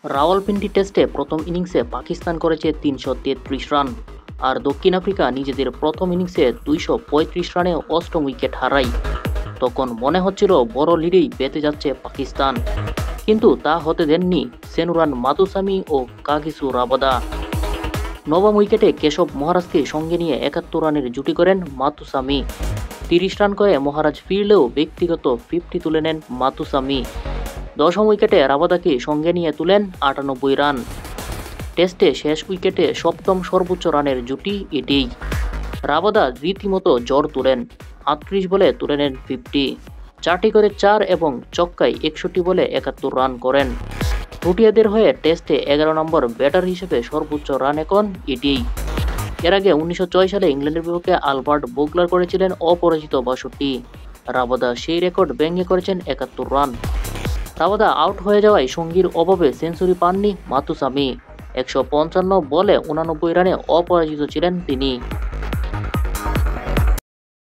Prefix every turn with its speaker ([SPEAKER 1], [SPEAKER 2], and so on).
[SPEAKER 1] রাওয়ালপিন্ডি টেস্টে প্রথম ইনিংসে পাকিস্তান করেছে ৩৩৩ রান, আর দক্ষিণ আফ্রিকা নিজেদের প্রথম ইনিংসে ২৩৫ রানে অষ্টম উইকেট হারায়। তখন মনে হচ্ছিল বড় লিডেই পেতে যাচ্ছে পাকিস্তান, কিন্তু তা হতে দেননি সেনুরান মাতুসামি ও কাগিসু রাবাদা। নবম উইকেটে কেশব মহারাজকে সঙ্গে নিয়ে ৭১ রানের জুটি করেন মাতুসামি। ৩০ রান করে মহারাজ ফিরলেও ব্যক্তিগত ৫০ তুলে নেন মাতুসামি। দশম উইকেটে রাবাদাকে সঙ্গে নিয়ে তুলেন ৯৮ রান। টেস্টে শেষ উইকেটে সপ্তম সর্বোচ্চ রানের জুটি এটিই। রাবাদা রীতিমতো জ্বর তুলেন, ৩৮ বলে তুলে নেন ৫০, ৪টি করে ৪ এবং ছক্কায় ৬১ বলে ৭১ রান করেন। প্রোটিয়াদের হয়ে টেস্টে ১১ নম্বর ব্যাটার হিসেবে সর্বোচ্চ রান এখন এটিই। এর আগে ১৯০৬ সালে ইংল্যান্ডের বিপক্ষে আলবার্ট বোগলার করেছিলেন অপরাজিত ৬২। রাবাদা সেই রেকর্ড ভেঙে করেছেন ৭১ রান। রাবাদা আউট হয়ে যাওয়ায় সঙ্গীর অভাবে সেঞ্চুরি পাননি মাতুসামি। ১৫৫ বলে ৮৯ রানে অপরাজিত ছিলেন তিনি।